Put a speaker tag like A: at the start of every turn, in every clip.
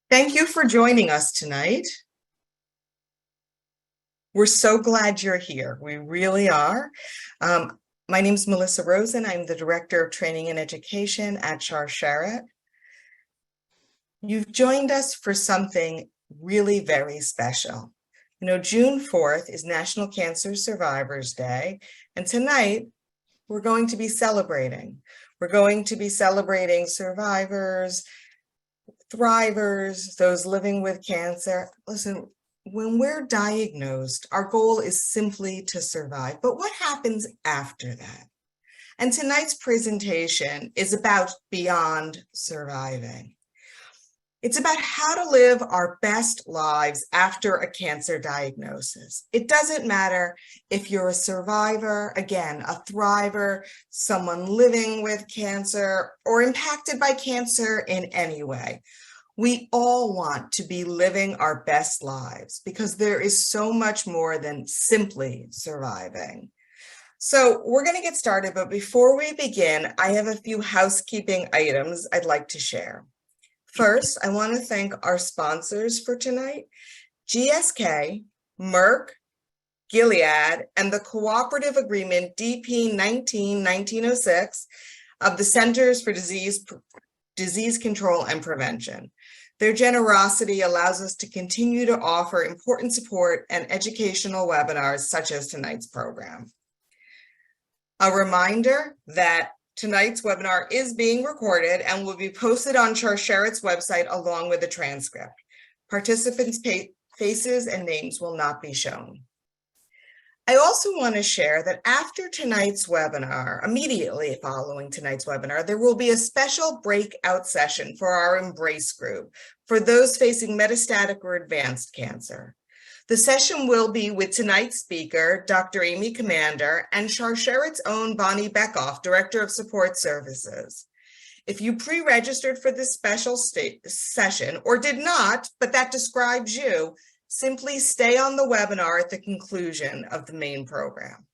A: Thank you for joining us tonight. We're so glad you're here. We really are. My name is Melissa Rosen. I'm the Director of Training and Education at Charlotte. You've joined us for something really very special. You know, June 4th is National Cancer Survivors Day, and tonight we're going to be celebrating. We're going to be celebrating survivors, thrivers, those living with cancer. Listen, when we're diagnosed, our goal is simply to survive. But what happens after that? And tonight's presentation is about beyond surviving. It's about how to live our best lives after a cancer diagnosis. It doesn't matter if you're a survivor, again, a thriver, someone living with cancer, or impacted by cancer in any way. We all want to be living our best lives because there is so much more than simply surviving. So we're going to get started, but before we begin, I have a few housekeeping items I'd like to share. First, I want to thank our sponsors for tonight, GSK, Merck, Gilead, and the Cooperative Agreement DP 19-1906 of the Centers for Disease Control and Prevention. Their generosity allows us to continue to offer important support and educational webinars such as tonight's program. A reminder that tonight's webinar is being recorded and will be posted on Charlott's website along with a transcript. Participants' faces and names will not be shown. I also want to share that after tonight's webinar, immediately following tonight's webinar, there will be a special breakout session for our Embrace group for those facing metastatic or advanced cancer. The session will be with tonight's speaker, Dr. Amy Commander, and Charlotte's own Bonnie Beckoff, Director of Support Services. If you pre-registered for this special session or did not, but that describes you, simply stay on the webinar at the conclusion of the main program.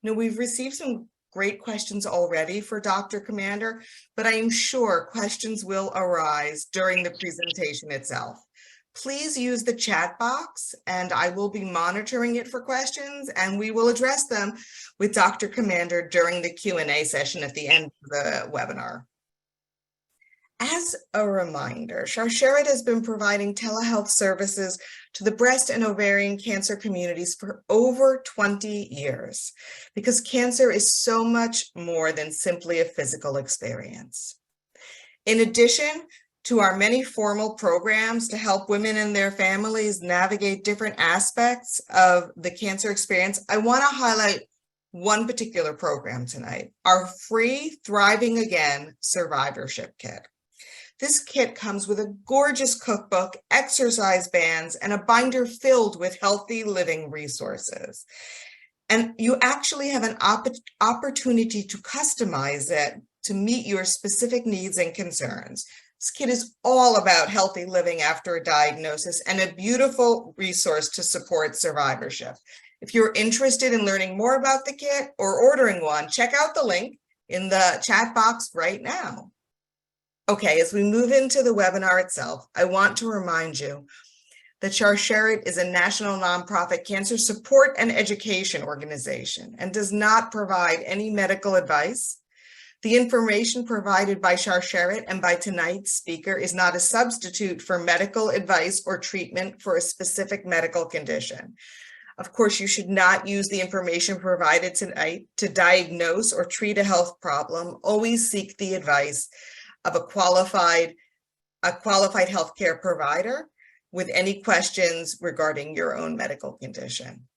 A: Now, we've received some great questions already for Dr. Commander, but I am sure questions will arise during the presentation itself. Please use the chat box and I will be monitoring it for questions and we will address them with Dr. Commander during the Q&A session at the end of the webinar. As a reminder, Charlotte has been providing telehealth services to the breast and ovarian cancer communities for over 20 years because cancer is so much more than simply a physical experience. In addition to our many formal programs to help women and their families navigate different aspects of the cancer experience, I want to highlight one particular program tonight, our free Thriving Again Survivorship Kit. This kit comes with a gorgeous cookbook, exercise bands, and a binder filled with healthy living resources. And you actually have an opportunity to customize it to meet your specific needs and concerns. This kit is all about healthy living after a diagnosis and a beautiful resource to support survivorship. If you're interested in learning more about the kit or ordering one, check out the link in the chat box right now. Okay, as we move into the webinar itself, I want to remind you that Charlotte is a national nonprofit cancer support and education organization and does not provide any medical advice. The information provided by Charlotte and by tonight's speaker is not a substitute for medical advice or treatment for a specific medical condition. Of course, you should not use the information provided tonight to diagnose or treat a health problem. Always seek the advice of a qualified healthcare provider with any questions regarding your own medical condition.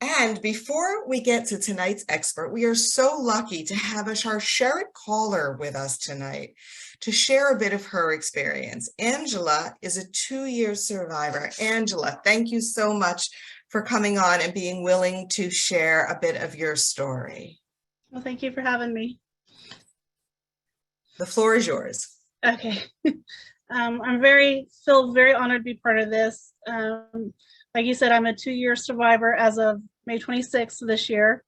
A: And before we get to tonight's expert, we are so lucky to have a Charlotte caller with us tonight to share a bit of her experience. Angela is a 2-year survivor. Angela, thank you so much for coming on and being willing to share a bit of your story.
B: Well, thank you for having me.
A: The floor is yours.
B: Okay. I'm feel very honored to be part of this. Like you said, I'm a 2-year survivor as of May 26th of this year.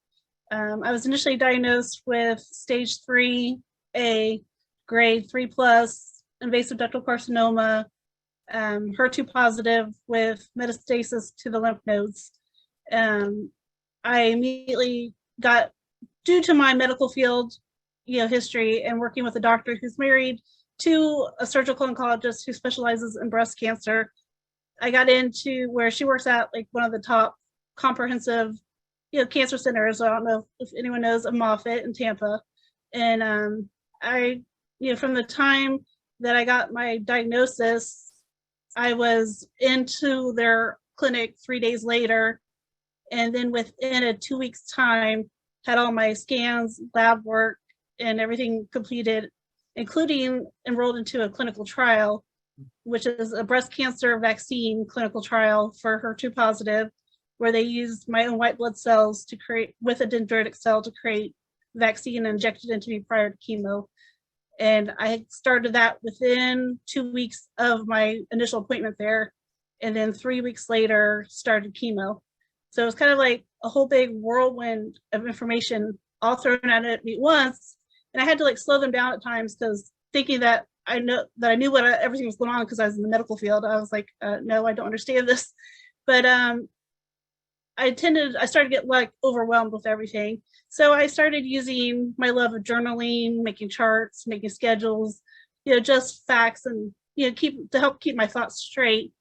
B: I was initially diagnosed with stage 3A, grade 3+, invasive ductal carcinoma, HER2 positive with metastasis to the lymph nodes. I immediately got, due to my medical field, history and working with a doctor who's married to a surgical oncologist who specializes in breast cancer, I got into where she works at, like one of the top comprehensive, cancer centers. I don't know if anyone knows of Moffitt in Tampa. And I, from the time that I got my diagnosis, I was into their clinic 3 days later. And then within a 2 weeks time, had all my scans, lab work, and everything completed, including enrolled into a clinical trial, which is a breast cancer vaccine clinical trial for HER2 positive, where they used my own white blood cells to create, with a dendritic cell, to create vaccine and injected into me prior to chemo. And I started that within 2 weeks of my initial appointment there. And then 3 weeks later, started chemo. So it was kind of like a whole big whirlwind of information all thrown at me at once. And I had to like slow them down at times, because thinking that I knew what everything was going on because I was in the medical field. I was like, no, I don't understand this. But I started to get like overwhelmed with everything. So I started using my love of journaling, making charts, making schedules, just facts, and to help keep my thoughts straight,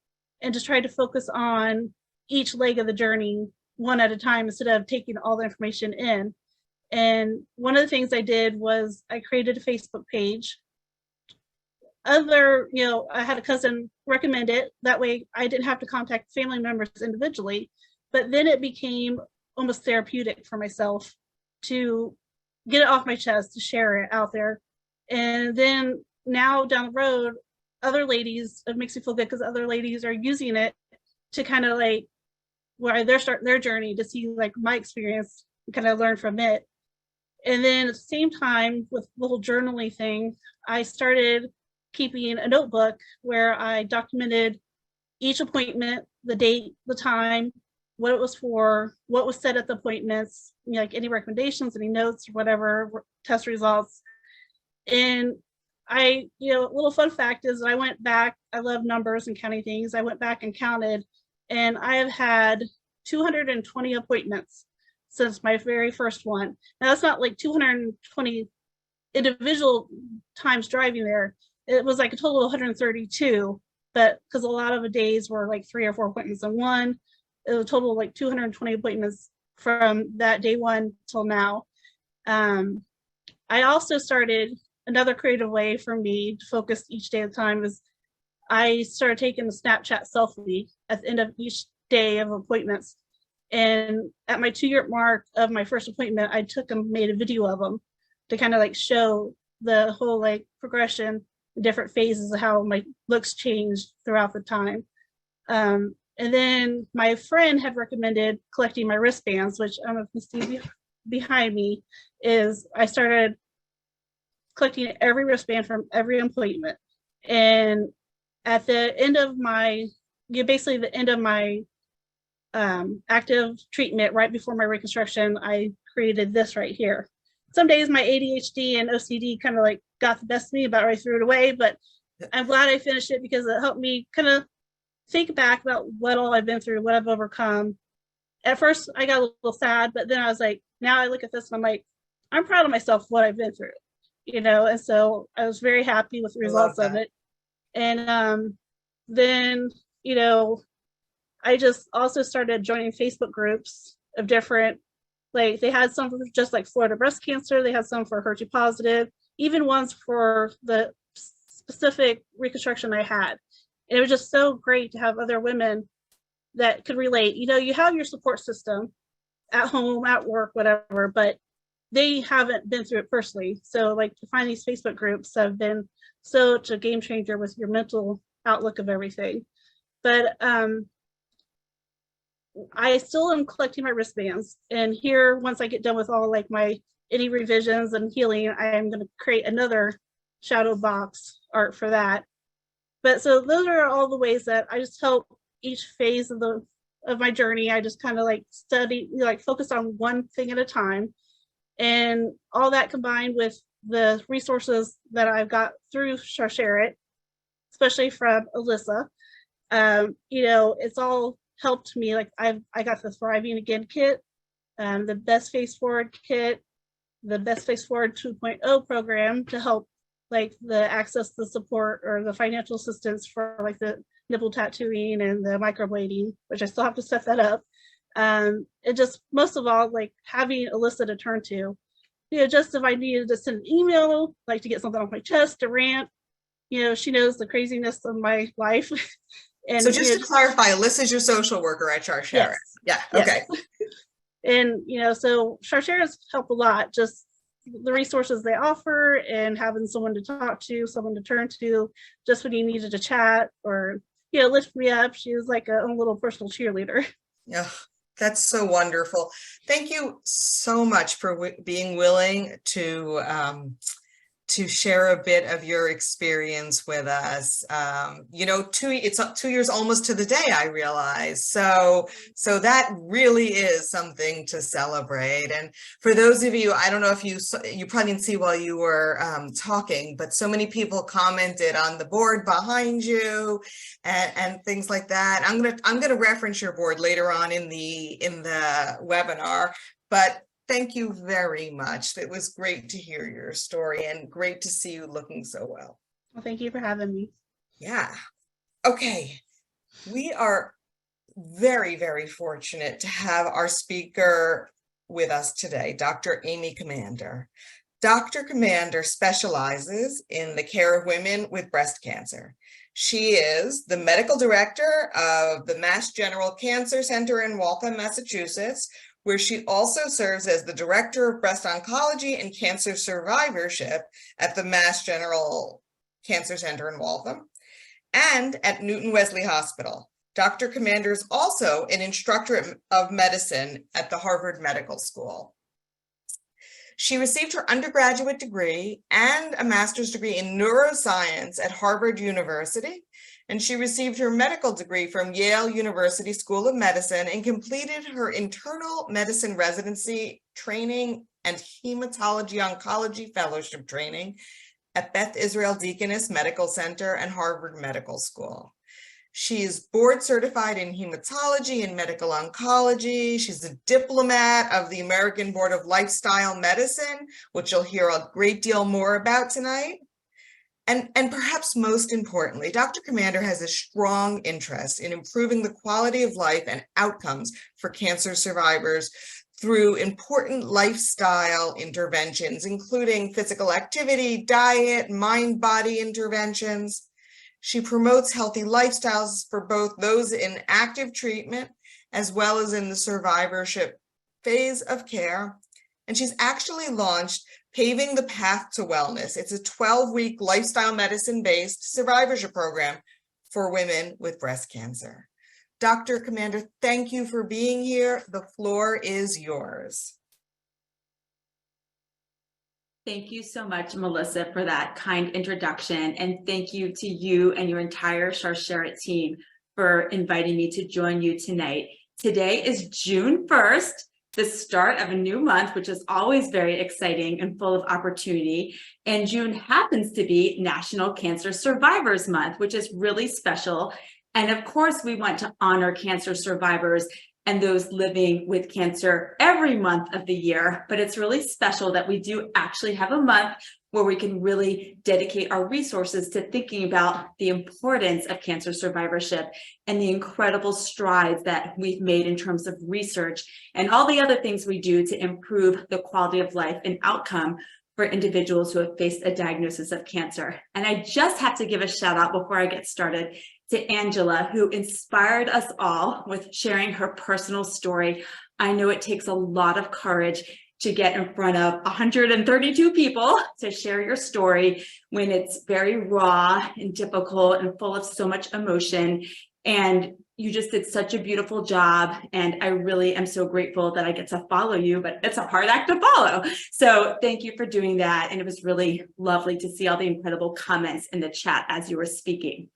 B: and just try to focus on each leg of the journey one at a time instead of taking all the information in. And one of the things I did was I created a Facebook page. I had a cousin recommend it. That way I didn't have to contact family members individually, but then it became almost therapeutic for myself to get it off my chest, to share it out there. And then now down the road, other ladies, it makes me feel good because other ladies are using it to kind of like where they're starting their journey, to see like my experience and kind of learn from it. And then at the same time, with the whole journaling thing, I started keeping a notebook where I documented each appointment, the date, the time, what it was for, what was said at the appointments, like any recommendations, any notes, or whatever, test results. And a little fun fact is I went back, I love numbers and counting things. I went back and counted, and I have had 220 appointments since my very first one. Now that's not like 220 individual times driving there. It was like a total of 132, but because a lot of the days were like 3 or 4 appointments in one, it was a total of like 220 appointments from that day one till now. I also started another creative way for me to focus each day at a time is I started taking the Snapchat selfie at the end of each day of appointments. And at my 2-year mark of my first appointment, I took and made a video of them to kind of like show the whole like progression, different phases of how my looks changed throughout the time. And then my friend had recommended collecting my wristbands, which I don't know if you can see behind me, is I started collecting every wristband from every appointment. And at the end of my, basically the end of my active treatment, right before my reconstruction, I created this right here. Some days my ADHD and OCD kind of like got the best of me, about I threw it away, but I'm glad I finished it because it helped me kind of think back about what all I've been through, what I've overcome. At first I got a little sad, but then I was like, now I look at this and I'm like, I'm proud of myself, what I've been through, and so I was very happy with the results of it. And then, I just also started joining Facebook groups of different, like they had some for just like Florida breast cancer, they had some for HER2 positive, even ones for the specific reconstruction I had. And it was just so great to have other women that could relate. You have your support system at home, at work, whatever, but they haven't been through it personally. So like to find these Facebook groups have been such a game changer with your mental outlook of everything. But I still am collecting my wristbands, and here, once I get done with all like any revisions and healing, I am going to create another shadow box art for that. But so those are all the ways that I just help each phase of my journey. I just kind of like study, like focus on one thing at a time, and all that combined with the resources that I've got through Share It especially from Alyssa. It's all helped me. Like I got the Thriving Again kit, the Best Face Forward kit, the Best Face Forward 2.0 program to help like the access the support or the financial assistance for like the nipple tattooing and the microblading, which I still have to set that up. It just most of all like having Alyssa to turn to, just if I needed to send an email, like to get something off my chest, to rant, she knows the craziness of my life. And
A: so just to clarify, Alyssa's your social worker at Charshara.
B: Yes.
A: Yeah.
B: Yes.
A: Okay.
B: And so Charshara's help a lot, just the resources they offer and having someone to talk to, someone to turn to, just when you needed to chat or lift me up. She was like a own little personal cheerleader.
A: Yeah, that's so wonderful. Thank you so much for being willing to share a bit of your experience with us. It's 2 years almost to the day, I realize. So that really is something to celebrate. And for those of you, I don't know if you probably didn't see while you were talking, but so many people commented on the board behind you and things like that. I'm gonna reference your board later on in the webinar, but thank you very much. It was great to hear your story and great to see you looking so well.
B: Well, thank you for having me.
A: Yeah. Okay. We are very, very fortunate to have our speaker with us today, Dr. Amy Commander. Dr. Commander specializes in the care of women with breast cancer. She is the medical director of the Mass General Cancer Center in Waltham, Massachusetts, where she also serves as the Director of Breast Oncology and Cancer Survivorship at the Mass General Cancer Center in Waltham and at Newton Wesley Hospital. Dr. Commander is also an instructor of medicine at the Harvard Medical School. She received her undergraduate degree and a master's degree in neuroscience at Harvard University, and she received her medical degree from Yale University School of Medicine and completed her internal medicine residency training and hematology oncology fellowship training at Beth Israel Deaconess Medical Center and Harvard Medical School. She is board certified in hematology and medical oncology. She's a diplomat of the American Board of Lifestyle Medicine, which you'll hear a great deal more about tonight. And perhaps most importantly, Dr. Commander has a strong interest in improving the quality of life and outcomes for cancer survivors through important lifestyle interventions, including physical activity, diet, mind-body interventions. She promotes healthy lifestyles for both those in active treatment as well as in the survivorship phase of care. And she's actually launched Paving the Path to Wellness. It's a 12-week lifestyle medicine-based survivorship program for women with breast cancer. Dr. Commander, thank you for being here. The floor is yours.
C: Thank you so much, Melissa, for that kind introduction. And thank you to you and your entire Charshara team for inviting me to join you tonight. Today is June 1st. The start of a new month, which is always very exciting and full of opportunity. And June happens to be National Cancer Survivors Month, which is really special. And of course, we want to honor cancer survivors and those living with cancer every month of the year. But it's really special that we do actually have a month where we can really dedicate our resources to thinking about the importance of cancer survivorship and the incredible strides that we've made in terms of research and all the other things we do to improve the quality of life and outcome for individuals who have faced a diagnosis of cancer. And I just have to give a shout out before I get started to Angela, who inspired us all with sharing her personal story. I know it takes a lot of courage to get in front of 132 people to share your story when it's very raw and difficult and full of so much emotion. And you just did such a beautiful job. And I really am so grateful that I get to follow you, but it's a hard act to follow. So thank you for doing that. And it was really lovely to see all the incredible comments in the chat as you were speaking.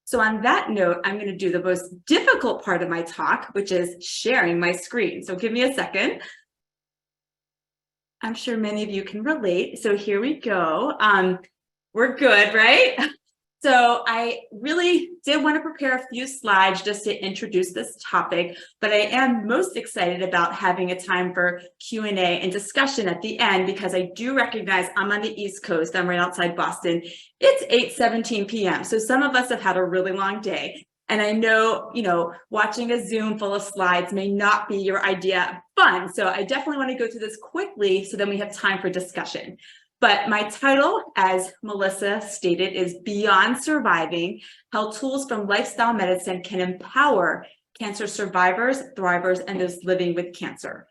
C: So on that note, I'm going to do the most difficult part of my talk, which is sharing my screen. So give me a second. I'm sure many of you can relate. So here we go. We're good, right? So I really did want to prepare a few slides just to introduce this topic, but I am most excited about having a time for Q&A and discussion at the end, because I do recognize I'm on the East Coast. I'm right outside Boston. It's 8:17 p.m. So some of us have had a really long day. And I know, watching a Zoom full of slides may not be your idea of fun. So I definitely want to go through this quickly so then we have time for discussion. But my title, as Melissa stated, is Beyond Surviving: How Tools from Lifestyle Medicine Can Empower Cancer Survivors, Thrivers, and Those Living with Cancer.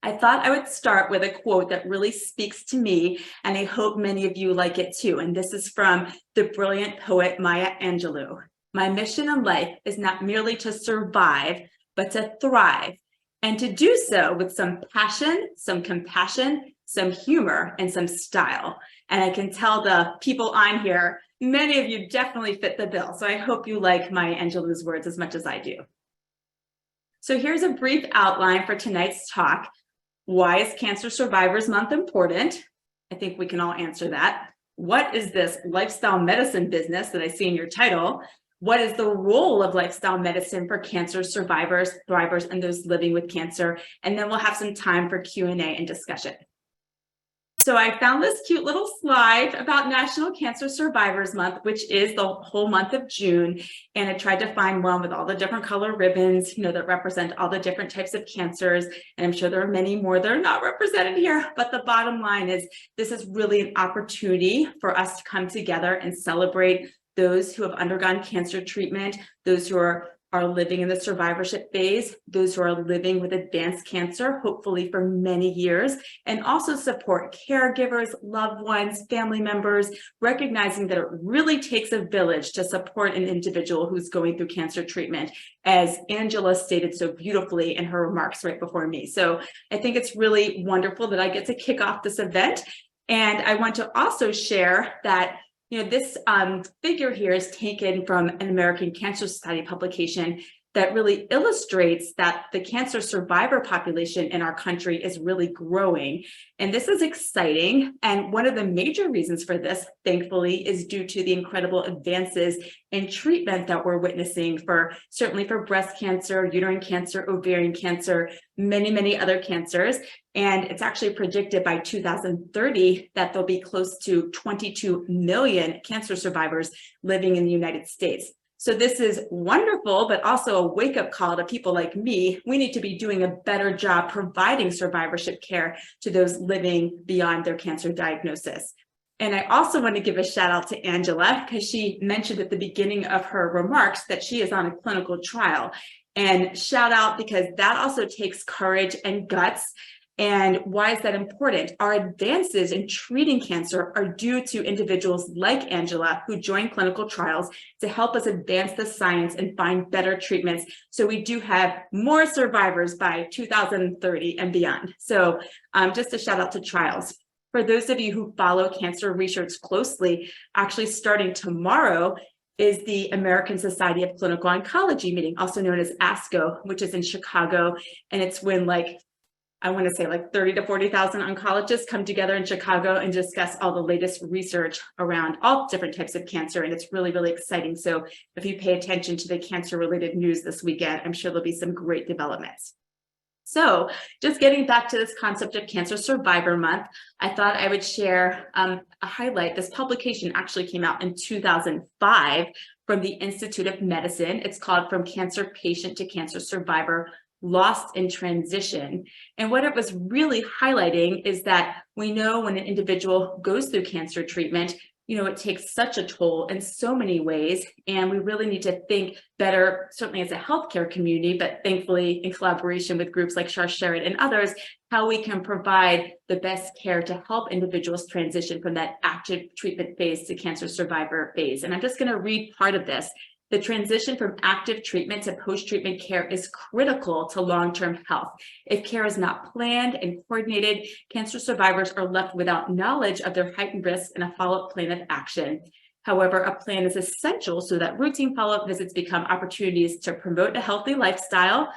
C: I thought I would start with a quote that really speaks to me, and I hope many of you like it too. And this is from the brilliant poet Maya Angelou. "My mission in life is not merely to survive, but to thrive, and to do so with some passion, some compassion, some humor, and some style." And I can tell the people on here, many of you definitely fit the bill. So I hope you like Maya Angelou's words as much as I do. So here's a brief outline for tonight's talk. Why is Cancer Survivors Month important? I think we can all answer that. What is this lifestyle medicine business that I see in your title? What is the role of lifestyle medicine for cancer survivors, thrivers, and those living with cancer? And then we'll have some time for Q&A and discussion. So I found this cute little slide about National Cancer Survivors Month, which is the whole month of June. And I tried to find one with all the different color ribbons, that represent all the different types of cancers. And I'm sure there are many more that are not represented here. But the bottom line is, this is really an opportunity for us to come together and celebrate those who have undergone cancer treatment, those who are living in the survivorship phase, those who are living with advanced cancer, hopefully for many years, and also support caregivers, loved ones, family members, recognizing that it really takes a village to support an individual who's going through cancer treatment, as Angela stated so beautifully in her remarks right before me. So I think it's really wonderful that I get to kick off this event. And I want to also share that this figure here is taken from an American Cancer Society publication that really illustrates that the cancer survivor population in our country is really growing. And this is exciting. And one of the major reasons for this, thankfully, is due to the incredible advances in treatment that we're witnessing certainly for breast cancer, uterine cancer, ovarian cancer, many, many other cancers. And it's actually predicted by 2030 that there'll be close to 22 million cancer survivors living in the United States. So this is wonderful, but also a wake-up call to people like me. We need to be doing a better job providing survivorship care to those living beyond their cancer diagnosis. And I also want to give a shout out to Angela, because she mentioned at the beginning of her remarks that she is on a clinical trial. And shout out, because that also takes courage and guts. And why is that important? Our advances in treating cancer are due to individuals like Angela, who join clinical trials to help us advance the science and find better treatments, so we do have more survivors by 2030 and beyond. So just a shout out to trials. For those of you who follow cancer research closely, actually starting tomorrow is the American Society of Clinical Oncology meeting, also known as ASCO, which is in Chicago. And it's when I want to say 30 to 40,000 oncologists come together in Chicago and discuss all the latest research around all different types of cancer. And it's really, really exciting. So if you pay attention to the cancer-related news this weekend, I'm sure there'll be some great developments. So just getting back to this concept of Cancer Survivor Month, I thought I would share a highlight. This publication actually came out in 2005 from the Institute of Medicine. It's called From Cancer Patient to Cancer Survivor: Lost in Transition. And what it was really highlighting is that we know when an individual goes through cancer treatment, it takes such a toll in so many ways. And we really need to think better, certainly as a healthcare community, but thankfully in collaboration with groups like Sharsheret and others, how we can provide the best care to help individuals transition from that active treatment phase to cancer survivor phase. And I'm just going to read part of this. The transition from active treatment to post-treatment care is critical to long-term health. If care is not planned and coordinated, cancer survivors are left without knowledge of their heightened risks and a follow-up plan of action. However, a plan is essential so that routine follow-up visits become opportunities to promote a healthy lifestyle,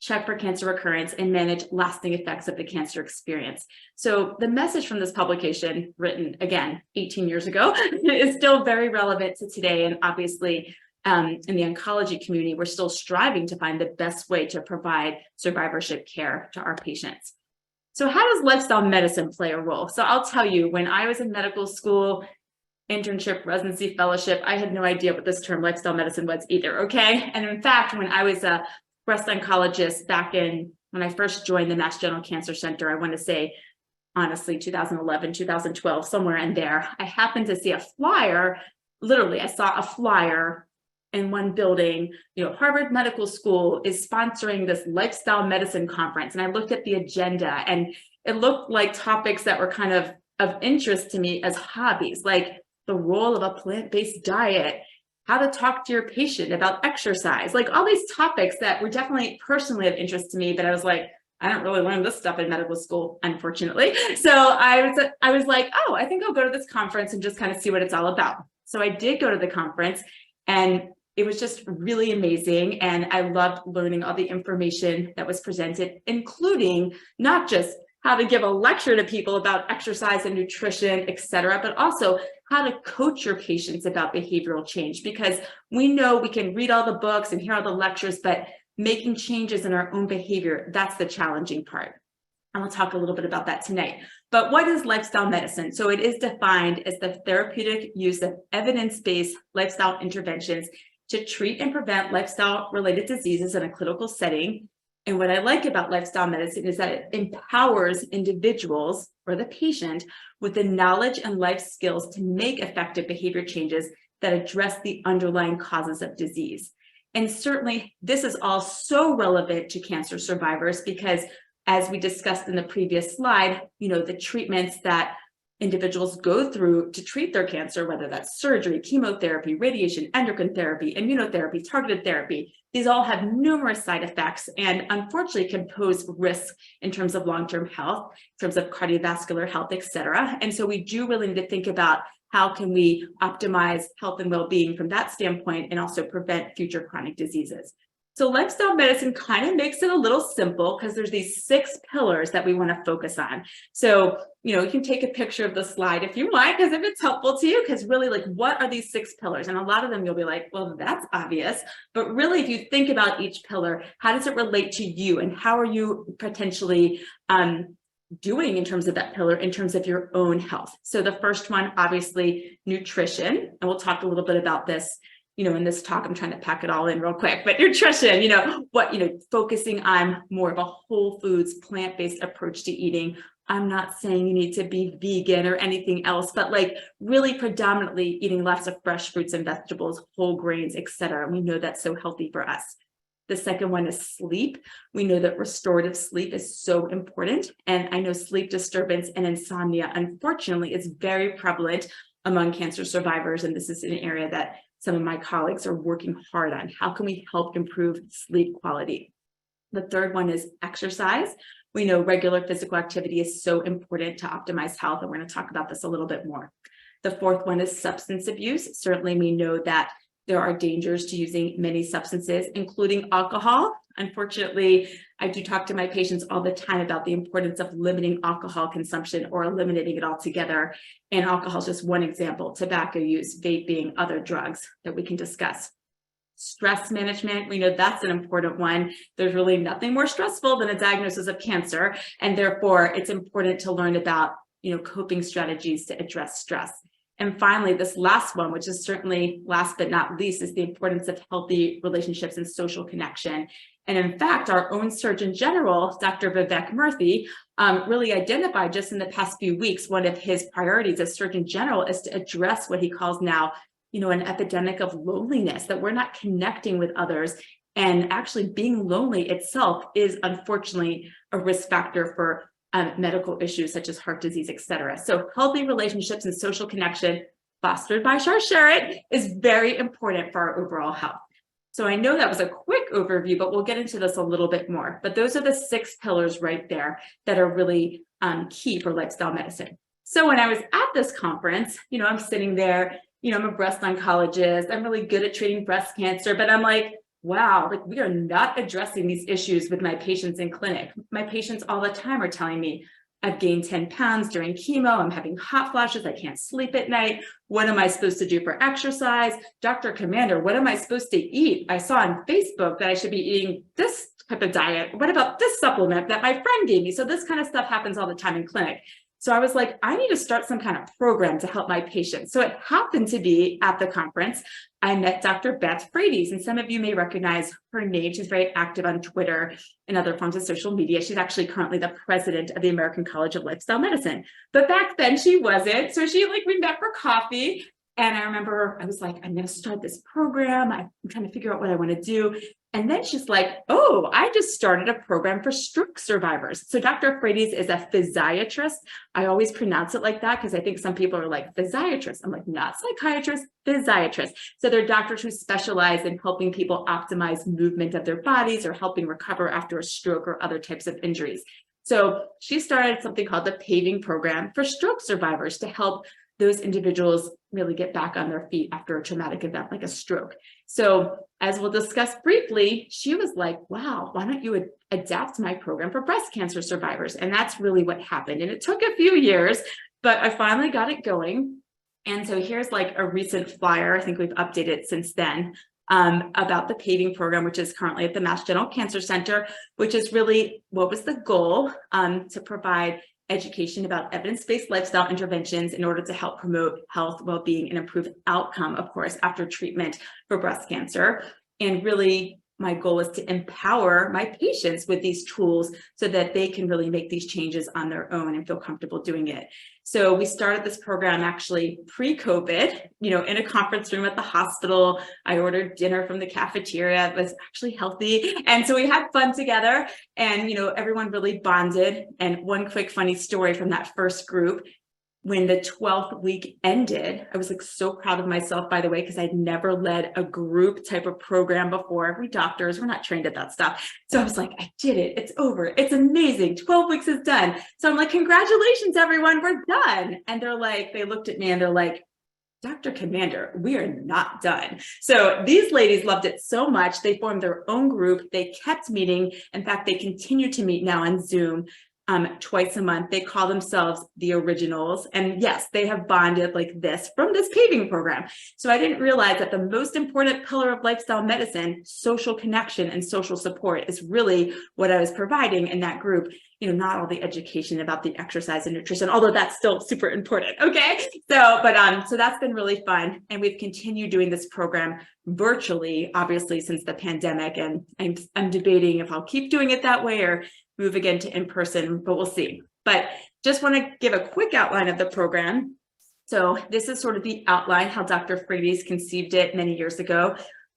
C: check for cancer recurrence, and manage lasting effects of the cancer experience. So the message from this publication, written again 18 years ago, is still very relevant to today. And obviously, in the oncology community, we're still striving to find the best way to provide survivorship care to our patients. So how does lifestyle medicine play a role? So I'll tell you, when I was in medical school, internship, residency, fellowship, I had no idea what this term lifestyle medicine was either, okay? And in fact, when I was a breast oncologist back when I first joined the Mass General Cancer Center, I want to say, honestly, 2011, 2012, somewhere in there, I happened to see a flyer. Literally, I saw a flyer in one building, Harvard Medical School is sponsoring this lifestyle medicine conference. And I looked at the agenda, and it looked like topics that were kind of interest to me as hobbies, like the role of a plant-based diet, how to talk to your patient about exercise, like all these topics that were definitely personally of interest to me. But I was like, I don't really learn this stuff in medical school, unfortunately. So I was like, oh, I think I'll go to this conference and just kind of see what it's all about. So I did go to the conference, and it was just really amazing. And I loved learning all the information that was presented, including not just how to give a lecture to people about exercise and nutrition, et cetera, but also how to coach your patients about behavioral change, because we know we can read all the books and hear all the lectures, but making changes in our own behavior, that's the challenging part. And we'll talk a little bit about that tonight. But what is lifestyle medicine? So it is defined as the therapeutic use of evidence-based lifestyle interventions to treat and prevent lifestyle-related diseases in a clinical setting. And what I like about lifestyle medicine is that it empowers individuals or the patient with the knowledge and life skills to make effective behavior changes that address the underlying causes of disease. And certainly this is all so relevant to cancer survivors because, as we discussed in the previous slide, the treatments that individuals go through to treat their cancer, whether that's surgery, chemotherapy, radiation, endocrine therapy, immunotherapy, targeted therapy, these all have numerous side effects and unfortunately can pose risks in terms of long-term health, in terms of cardiovascular health, et cetera. And so we do really need to think about how can we optimize health and well-being from that standpoint and also prevent future chronic diseases. So lifestyle medicine kind of makes it a little simple because there's these 6 pillars that we want to focus on. So, you can take a picture of the slide if you want, because if it's helpful to you, because really, like, what are these 6 pillars? And a lot of them you'll be like, well, that's obvious. But really, if you think about each pillar, how does it relate to you? And how are you potentially doing in terms of that pillar, in terms of your own health? So the first one, obviously, nutrition. And we'll talk a little bit about this in this talk. I'm trying to pack it all in real quick, but nutrition, focusing on more of a whole foods, plant-based approach to eating. I'm not saying you need to be vegan or anything else, but like really predominantly eating lots of fresh fruits and vegetables, whole grains, et cetera. We know that's so healthy for us. The second one is sleep. We know that restorative sleep is so important. And I know sleep disturbance and insomnia, unfortunately, is very prevalent among cancer survivors. And this is an area that some of my colleagues are working hard on. How can we help improve sleep quality? The third one is exercise. We know regular physical activity is so important to optimize health, and we're going to talk about this a little bit more. The fourth one is substance abuse. Certainly, we know that there are dangers to using many substances, including alcohol. Unfortunately, I do talk to my patients all the time about the importance of limiting alcohol consumption or eliminating it altogether. And alcohol is just one example. Tobacco use, vaping, other drugs that we can discuss. Stress management, we know that's an important one. There's really nothing more stressful than a diagnosis of cancer. And therefore, it's important to learn about, coping strategies to address stress. And finally, this last one, which is certainly last but not least, is the importance of healthy relationships and social connection. And in fact, our own Surgeon General, Dr. Vivek Murthy, really identified just in the past few weeks, one of his priorities as Surgeon General is to address what he calls now, an epidemic of loneliness, that we're not connecting with others. And actually being lonely itself is unfortunately a risk factor for medical issues such as heart disease, et cetera. So healthy relationships and social connection fostered by Sharsheret is very important for our overall health. So I know that was a quick overview, but we'll get into this a little bit more. But those are the 6 pillars right there that are really key for lifestyle medicine. So when I was at this conference, I'm sitting there, I'm a breast oncologist. I'm really good at treating breast cancer, but I'm like, wow, like we are not addressing these issues with my patients in clinic. My patients all the time are telling me, I've gained 10 pounds during chemo. I'm having hot flashes. I can't sleep at night. What am I supposed to do for exercise? Dr. Commander, what am I supposed to eat? I saw on Facebook that I should be eating this type of diet. What about this supplement that my friend gave me? So this kind of stuff happens all the time in clinic. So I was like, I need to start some kind of program to help my patients. So it happened to be at the conference, I met Dr. Beth Frates, and some of you may recognize her name. She's very active on Twitter and other forms of social media. She's actually currently the president of the American College of Lifestyle Medicine. But back then she wasn't. So we met for coffee. And I remember I was like, I'm going to start this program. I'm trying to figure out what I want to do. And then she's like, oh, I just started a program for stroke survivors. So Dr. Frates is a physiatrist. I always pronounce it like that because I think some people are like, physiatrist. I'm like, not psychiatrist, physiatrist. So they're doctors who specialize in helping people optimize movement of their bodies or helping recover after a stroke or other types of injuries. So she started something called the PAVING program for stroke survivors to help those individuals really get back on their feet after a traumatic event like a stroke. So as we'll discuss briefly, she was like, wow, why don't you adapt my program for breast cancer survivors? And that's really what happened. And it took a few years, but I finally got it going. And so here's like a recent flyer. I think we've updated since then about the PAVING program, which is currently at the Mass General Cancer Center, which is really what was the goal to provide education about evidence-based lifestyle interventions in order to help promote health, well-being, and improve outcome, of course, after treatment for breast cancer. And really, my goal is to empower my patients with these tools so that they can really make these changes on their own and feel comfortable doing it. So we started this program actually pre-COVID, in a conference room at the hospital. I ordered dinner from the cafeteria. It was actually healthy. And so we had fun together and, everyone really bonded. And one quick funny story from that first group, when the 12th week ended, I was like so proud of myself, by the way, because I'd never led a group type of program before. We doctors, we're not trained at that stuff. So I was like, I did it. It's over. It's amazing. 12 weeks is done. So I'm like, congratulations, everyone. We're done. And they looked at me and they're like, Dr. Commander, we are not done. So these ladies loved it so much. They formed their own group. They kept meeting. In fact, they continue to meet now on Zoom twice a month. They call themselves the Originals. And yes, they have bonded like this from this PAVING program. So I didn't realize that the most important pillar of lifestyle medicine, social connection and social support, is really what I was providing in that group. Not all the education about the exercise and nutrition, although that's still super important. Okay. So that's been really fun. And we've continued doing this program virtually, obviously, since the pandemic. And I'm debating if I'll keep doing it that way or move again to in-person, but we'll see. But just want to give a quick outline of the program. So this is sort of the outline, how Dr. Frates conceived it many years ago.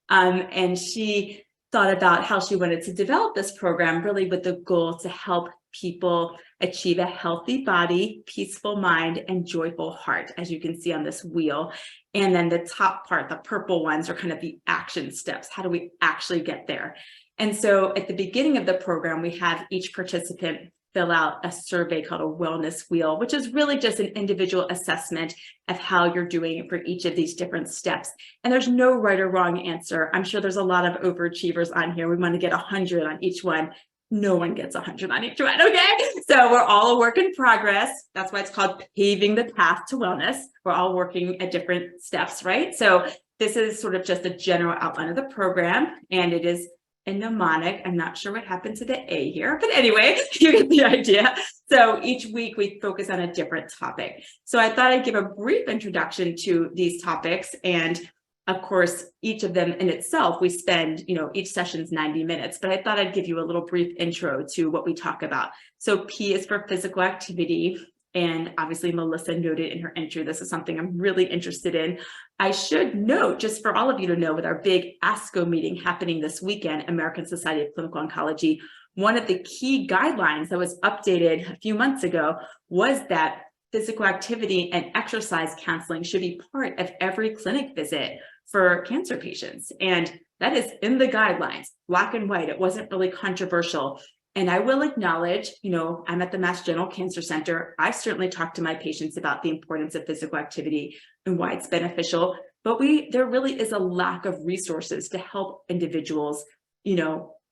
C: And she thought about how she wanted to develop this program really with the goal to help people achieve a healthy body, peaceful mind, and joyful heart, as you can see on this wheel. And then the top part, the purple ones, are kind of the action steps. How do we actually get there? And so at the beginning of the program, we have each participant fill out a survey called a wellness wheel, which is really just an individual assessment of how you're doing for each of these different steps. And there's no right or wrong answer. I'm sure there's a lot of overachievers on here. We want to get 100 on each one. No one gets 100 on each one, okay? So we're all a work in progress. That's why it's called Paving the Path to Wellness. We're all working at different steps, right? So this is sort of just a general outline of the program, and it is a mnemonic. I'm not sure what happened to the A here, but anyway, you get the idea. So each week we focus on a different topic. So I thought I'd give a brief introduction to these topics. And of course, each of them in itself, we spend, each session's 90 minutes, but I thought I'd give you a little brief intro to what we talk about. So P is for physical activity. And obviously, Melissa noted in her entry, this is something I'm really interested in. I should note, just for all of you to know, with our big ASCO meeting happening this weekend, American Society of Clinical Oncology, one of the key guidelines that was updated a few months ago was that physical activity and exercise counseling should be part of every clinic visit for cancer patients. And that is in the guidelines, black and white. It wasn't really controversial. And I will acknowledge, I'm at the Mass General Cancer Center. I certainly talk to my patients about the importance of physical activity and why it's beneficial. but there really is a lack of resources to help individuals,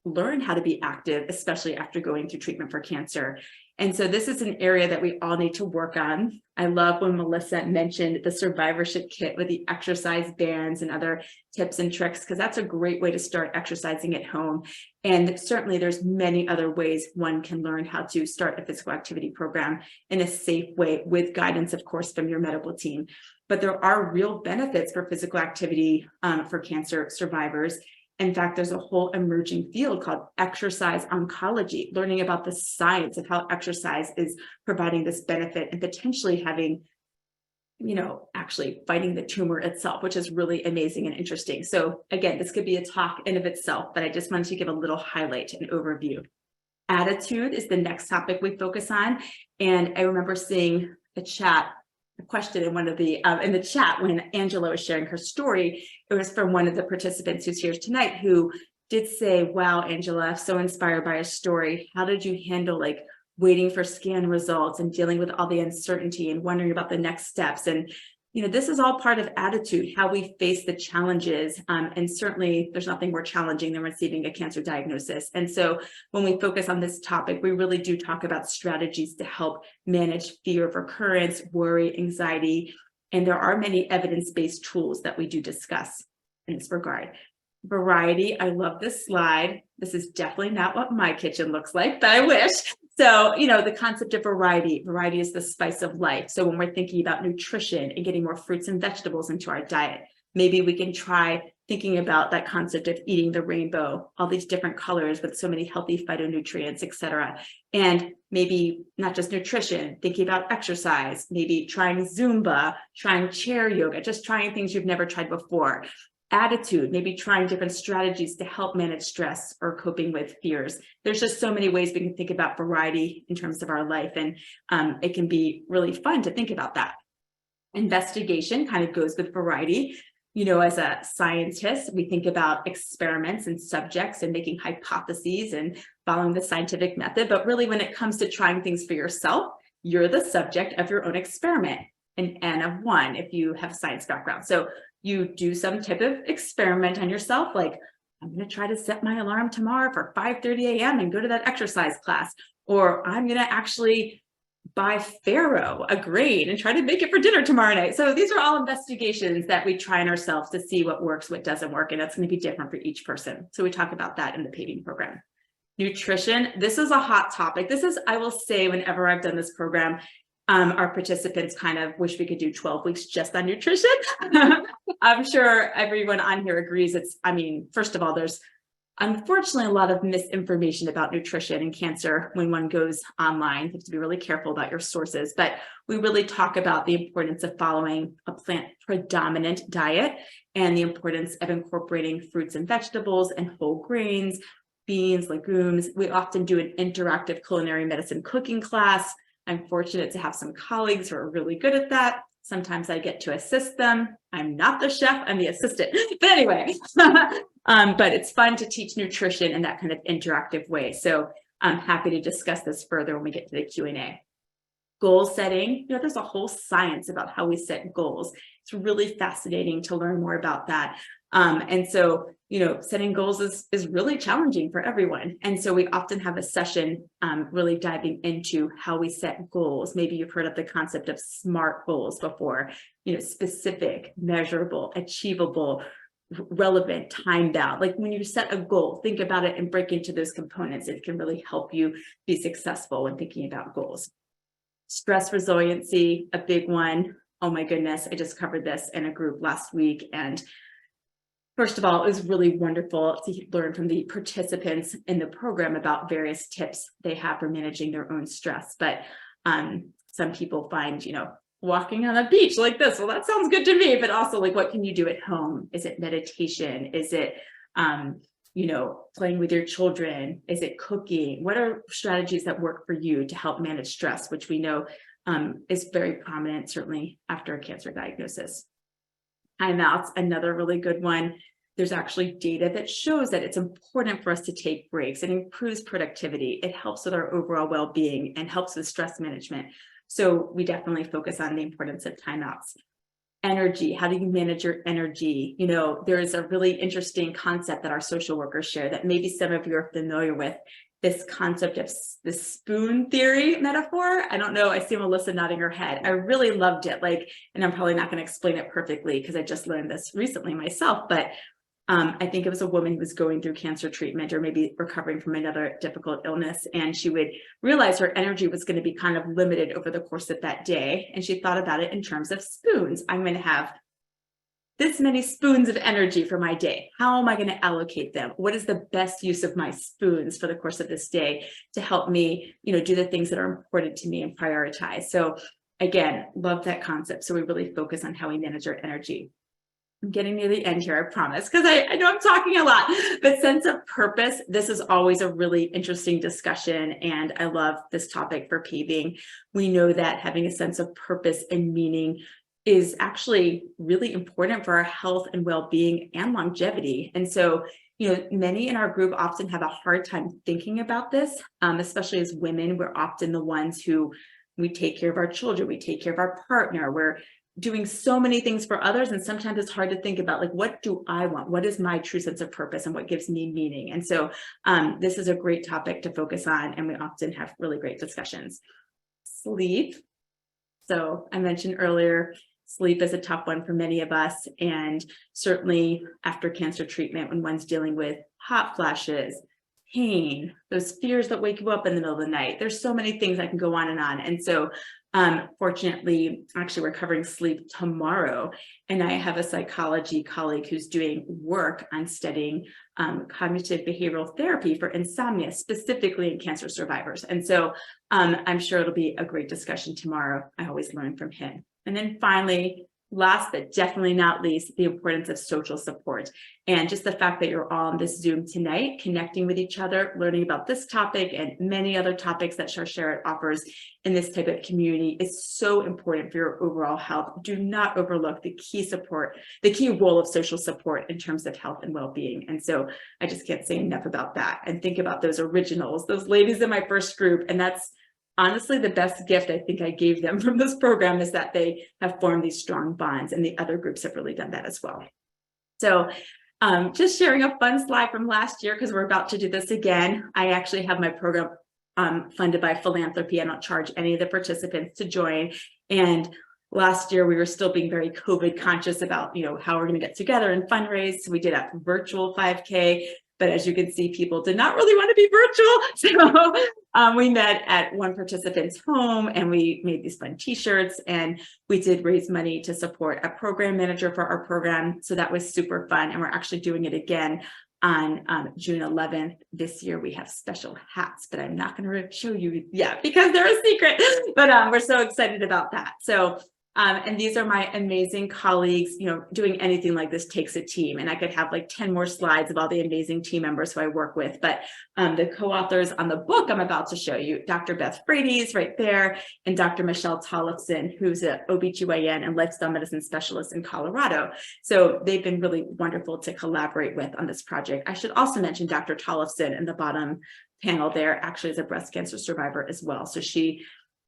C: learn how to be active, especially after going through treatment for cancer. And so this is an area that we all need to work on. I love when Melissa mentioned the survivorship kit with the exercise bands and other tips and tricks, because that's a great way to start exercising at home. And certainly there's many other ways one can learn how to start a physical activity program in a safe way with guidance, of course, from your medical team. But there are real benefits for physical activity for cancer survivors. In fact, there's a whole emerging field called exercise oncology, learning about the science of how exercise is providing this benefit and potentially having, actually fighting the tumor itself, which is really amazing and interesting. So again, this could be a talk in of itself, but I just wanted to give a little highlight and overview. Attitude is the next topic we focus on. And I remember seeing a question in one of the in the chat when Angela was sharing her story. It was from one of the participants who's here tonight, who did say, wow, Angela, so inspired by a story. How did you handle waiting for scan results and dealing with all the uncertainty and wondering about the next steps? And this is all part of attitude, how we face the challenges. And certainly there's nothing more challenging than receiving a cancer diagnosis. And so when we focus on this topic, we really do talk about strategies to help manage fear of recurrence, worry, anxiety. And there are many evidence-based tools that we do discuss in this regard. Variety, I love this slide. This is definitely not what my kitchen looks like, but I wish. So, the concept of variety is the spice of life. So when we're thinking about nutrition and getting more fruits and vegetables into our diet, maybe we can try thinking about that concept of eating the rainbow, all these different colors with so many healthy phytonutrients, et cetera. And maybe not just nutrition, thinking about exercise, maybe trying Zumba, trying chair yoga, just trying things you've never tried before. Attitude, maybe trying different strategies to help manage stress or coping with fears. There's just so many ways we can think about variety in terms of our life, and it can be really fun to think about that. Investigation kind of goes with variety. As a scientist, we think about experiments and subjects and making hypotheses and following the scientific method, but really when it comes to trying things for yourself, you're the subject of your own experiment, an N of 1 if you have a science background. So you do some type of experiment on yourself, like I'm going to try to set my alarm tomorrow for 5:30 a.m. and go to that exercise class, or I'm going to actually buy farro, a grain, and try to make it for dinner tomorrow night. So these are all investigations that we try on ourselves to see what works, what doesn't work, and that's going to be different for each person. So we talk about that in the PAVING program. Nutrition, this is a hot topic. This is, I will say, whenever I've done this program, our participants kind of wish we could do 12 weeks just on nutrition. I'm sure everyone on here agrees. First of all, there's unfortunately a lot of misinformation about nutrition and cancer when one goes online. You have to be really careful about your sources, but we really talk about the importance of following a plant predominant diet and the importance of incorporating fruits and vegetables and whole grains, beans, legumes. We often do an interactive culinary medicine cooking class. I'm fortunate to have some colleagues who are really good at that. Sometimes I get to assist them. I'm not the chef, I'm the assistant. But anyway, but it's fun to teach nutrition in that kind of interactive way. So I'm happy to discuss this further when we get to the Q&A. Goal setting, there's a whole science about how we set goals. It's really fascinating to learn more about that. And so, setting goals is really challenging for everyone. And so we often have a session really diving into how we set goals. Maybe you've heard of the concept of SMART goals before, specific, measurable, achievable, relevant, time bound. Like when you set a goal, think about it and break into those components. It can really help you be successful when thinking about goals. Stress resiliency, a big one. Oh my goodness, I just covered this in a group last week. And first of all, it was really wonderful to learn from the participants in the program about various tips they have for managing their own stress. But some people find, walking on a beach like this, well, that sounds good to me, but also like, what can you do at home? Is it meditation? Is it, playing with your children? Is it cooking? What are strategies that work for you to help manage stress, which we know is very prominent, certainly after a cancer diagnosis. Timeouts, another really good one. There's actually data that shows that it's important for us to take breaks. It improves productivity. It helps with our overall well-being and helps with stress management. So we definitely focus on the importance of timeouts. energy. How do you manage your energy? You know, there is a really interesting concept that our social workers share that maybe some of you are familiar with, this concept of the spoon theory metaphor. I don't know, I see Melissa nodding her head. I really loved it. Like, and I'm probably not going to explain it perfectly because I just learned this recently myself, but I think it was a woman who was going through cancer treatment or maybe recovering from another difficult illness. And she would realize her energy was going to be kind of limited over the course of that day. And she thought about it in terms of spoons. I'm going to have this many spoons of energy for my day. How am I going to allocate them? What is the best use of my spoons for the course of this day to help me, you know, do the things that are important to me and prioritize? So again, love that concept. So we really focus on how we manage our energy. I'm getting near the end here, I promise, because I know I'm talking a lot, but sense of purpose, this is always a really interesting discussion. And I love this topic for paving. We know that having a sense of purpose and meaning is actually really important for our health and well-being and longevity. And so, you know, many in our group often have a hard time thinking about this, especially as women. We're often the ones who we take care of our children, we take care of our partner, we're doing so many things for others. And sometimes it's hard to think about, like, what do I want? What is my true sense of purpose and what gives me meaning? And so this is a great topic to focus on. And we often have really great discussions. Sleep. So I mentioned earlier, sleep is a tough one for many of us. And certainly after cancer treatment, when one's dealing with hot flashes, pain, those fears that wake you up in the middle of the night, there's so many things that can go on. And so fortunately, actually, we're covering sleep tomorrow. And I have a psychology colleague who's doing work on studying cognitive behavioral therapy for insomnia, specifically in cancer survivors. And so I'm sure it'll be a great discussion tomorrow. I always learn from him. And then finally, last but definitely not least, the importance of social support. And just the fact that you're all on this Zoom tonight, connecting with each other, learning about this topic and many other topics that Sharsheret offers in this type of community is so important for your overall health. Do not overlook the key support, the key role of social support in terms of health and well-being. And so I just can't say enough about that. And think about those originals, those ladies in my first group. And that's honestly the best gift I think I gave them from this program, is that they have formed these strong bonds, and the other groups have really done that as well. So just sharing a fun slide from last year, because we're about to do this again. I actually have my program funded by philanthropy. I don't charge any of the participants to join. And last year we were still being very COVID conscious about, you know, how we're going to get together and fundraise. So we did a virtual 5K. But as you can see, people did not really want to be virtual. So we met at one participant's home and we made these fun t-shirts, and we did raise money to support a program manager for our program. So that was super fun. And we're actually doing it again on June 11th. This year we have special hats, but I'm not going to show you yet because they're a secret. But we're so excited about that. So and these are my amazing colleagues. You know, doing anything like this takes a team, and I could have like 10 more slides of all the amazing team members who I work with. But the co-authors on the book I'm about to show you, Dr. Beth Brady's right there, and Dr. Michelle Tollefson, who's an OBGYN and lifestyle medicine specialist in Colorado. So they've been really wonderful to collaborate with on this project. I should also mention Dr. Tollefson in the bottom panel there actually is a breast cancer survivor as well. So she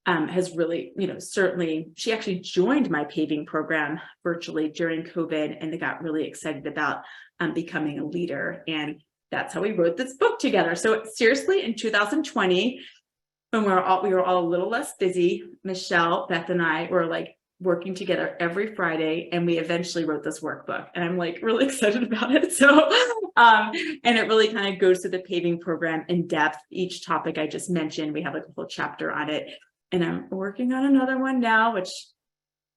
C: has really, you know, certainly, she actually joined my paving program virtually during COVID, and they got really excited about becoming a leader. And that's how we wrote this book together. So seriously, in 2020, when we were all a little less busy, Michelle, Beth, and I were like working together every Friday, and we eventually wrote this workbook. And I'm like really excited about it. So, and it really kind of goes through the paving program in depth. Each topic I just mentioned, we have like a whole chapter on it. And I'm working on another one now, which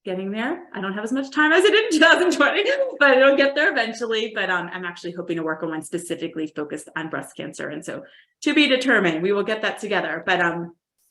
C: getting there. I don't have as much time as I did in 2020, but it'll get there eventually. But I'm actually hoping to work on one specifically focused on breast cancer. And so to be determined, we will get that together. But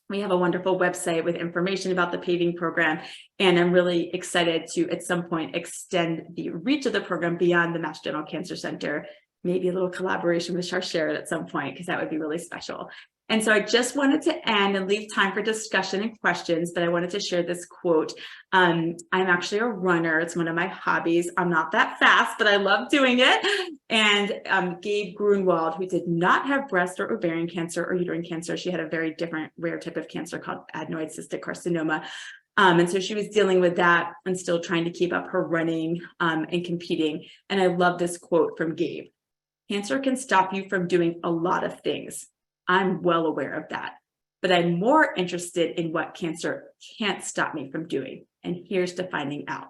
C: we have a wonderful website with information about the paving program. And I'm really excited to, at some point, extend the reach of the program beyond the Mass General Cancer Center, maybe a little collaboration with Sharsheret at some point, because that would be really special. And so I just wanted to end and leave time for discussion and questions, but I wanted to share this quote. I'm actually a runner. It's one of my hobbies. I'm not that fast, but I love doing it. And Gabe Grunwald, who did not have breast or ovarian cancer or uterine cancer, she had a very different rare type of cancer called adenoid cystic carcinoma. And so she was dealing with that and still trying to keep up her running and competing. And I love this quote from Gabe. Cancer can stop you from doing a lot of things. I'm well aware of that, but I'm more interested in what cancer can't stop me from doing. And here's to finding out.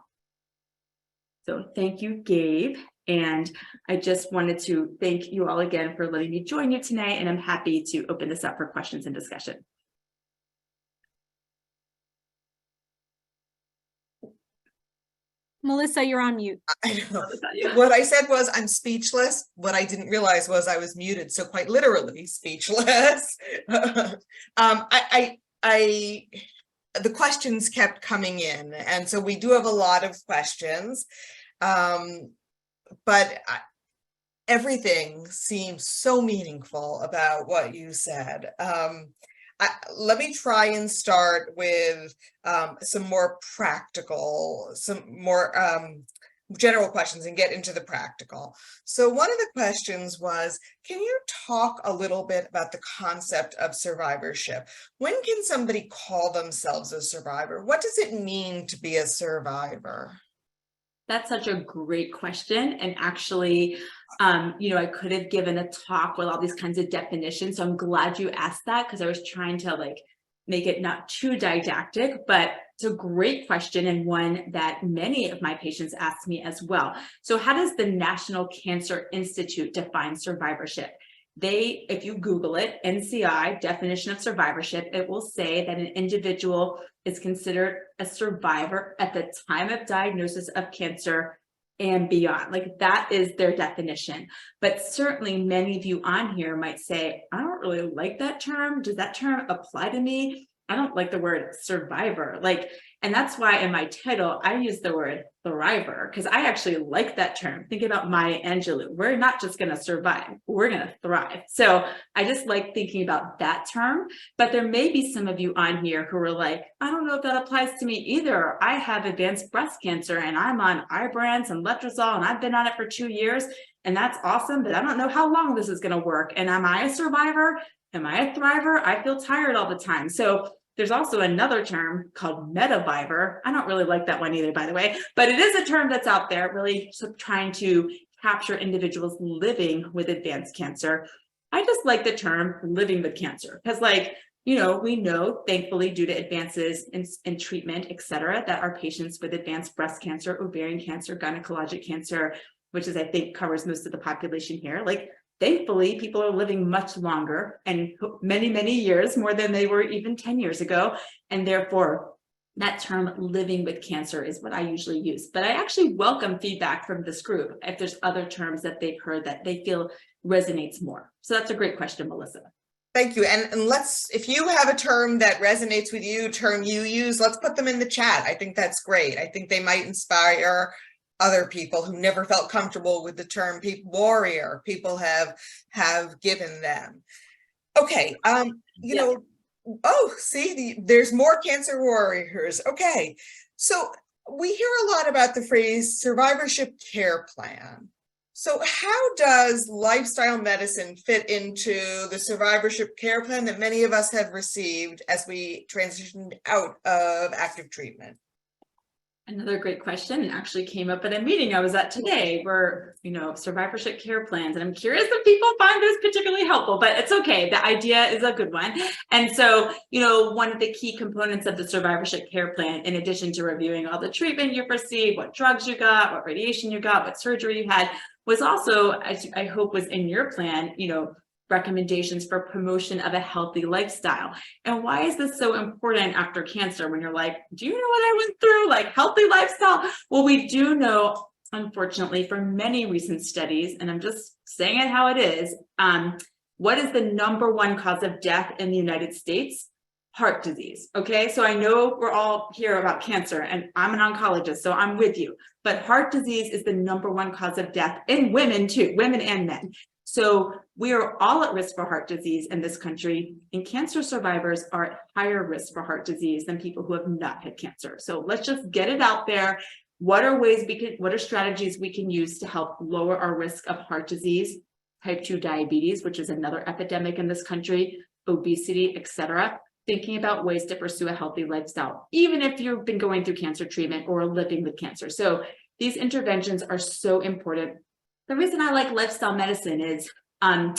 C: So thank you, Gabe. And I just wanted to thank you all again for letting me join you tonight. And I'm happy to open this up for questions and discussion.
D: Melissa, you're on mute.
A: I know. What I said was I'm speechless. What I didn't realize was I was muted, so quite literally speechless. The questions kept coming in, and so we do have a lot of questions, but everything seems so meaningful about what you said. Let me try and start with some more practical, some more general questions and get into the practical. So one of the questions was, can you talk a little bit about the concept of survivorship? When can somebody call themselves a survivor? What does it mean to be a survivor?
C: That's such a great question. And actually, I could have given a talk with all these kinds of definitions. So I'm glad you asked that, because I was trying to make it not too didactic, but it's a great question and one that many of my patients ask me as well. So how does the National Cancer Institute define survivorship? If you Google it, NCI, definition of survivorship, it will say that an individual is considered a survivor at the time of diagnosis of cancer and beyond. That is their definition. But certainly many of you on here might say, I don't really like that term. Does that term apply to me? I don't like the word survivor. And that's why in my title, I use the word thriver, because I actually like that term. Think about Maya Angelou. We're not just going to survive, we're going to thrive. So I just like thinking about that term. But there may be some of you on here who are like, I don't know if that applies to me either. I have advanced breast cancer and I'm on Ibrance and letrozole and I've been on it for 2 years. And that's awesome, but I don't know how long this is going to work. And am I a survivor? Am I a thriver? I feel tired all the time. So there's also another term called metavivor. I don't really like that one either, by the way, but it is a term that's out there really trying to capture individuals living with advanced cancer. I just like the term living with cancer because we know, thankfully, due to advances in treatment, et cetera, that our patients with advanced breast cancer, ovarian cancer, gynecologic cancer, which I think covers most of the population here, thankfully, people are living much longer and many, many years, more than they were even 10 years ago. And therefore, that term living with cancer is what I usually use. But I actually welcome feedback from this group if there's other terms that they've heard that they feel resonates more. So that's a great question, Melissa.
A: Thank you. And if you have a term that resonates with you, term you use, let's put them in the chat. I think that's great. I think they might inspire other people who never felt comfortable with the term warrior. People have given them. Okay. There's more cancer warriors. Okay. So we hear a lot about the phrase survivorship care plan. So how does lifestyle medicine fit into the survivorship care plan that many of us have received as we transitioned out of active treatment?
C: Another great question, and actually came up at a meeting I was at today where, survivorship care plans. And I'm curious if people find this particularly helpful, but it's okay. The idea is a good one. And so, one of the key components of the survivorship care plan, in addition to reviewing all the treatment you've received, what drugs you got, what radiation you got, what surgery you had, was also, as I hope was in your plan, recommendations for promotion of a healthy lifestyle. And why is this so important after cancer when you're like, do you know what I went through? Healthy lifestyle? Well, we do know, unfortunately, from many recent studies, and I'm just saying it how it is, what is the #1 cause of death in the United States? Heart disease. Okay, so I know we're all here about cancer and I'm an oncologist, so I'm with you, but heart disease is the #1 cause of death in women too, women and men. So we are all at risk for heart disease in this country, and cancer survivors are at higher risk for heart disease than people who have not had cancer. So let's just get it out there. What are strategies we can use to help lower our risk of heart disease, type 2 diabetes, which is another epidemic in this country, obesity, et cetera? thinking about ways to pursue a healthy lifestyle, even if you've been going through cancer treatment or living with cancer. So these interventions are so important. The reason I like lifestyle medicine is, I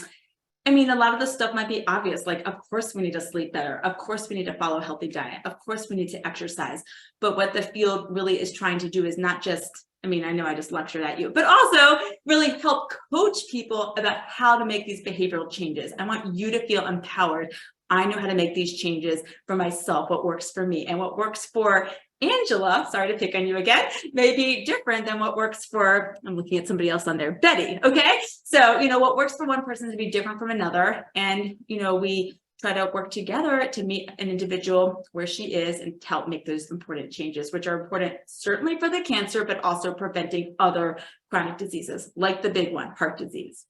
C: mean, a lot of the stuff might be obvious, like, of course we need to sleep better. Of course we need to follow a healthy diet. Of course we need to exercise. But what the field really is trying to do is not just, I mean, I know I just lectured at you, but also really help coach people about how to make these behavioral changes. I want you to feel empowered. I know how to make these changes for myself, what works for me, and what works for Angela, sorry to pick on you again, may be different than what works for, I'm looking at somebody else on there, Betty, okay? So, you know, what works for one person to be different from another. And, you know, we try to work together to meet an individual where she is and to help make those important changes, which are important certainly for the cancer, but also preventing other chronic diseases, like the big one, heart disease.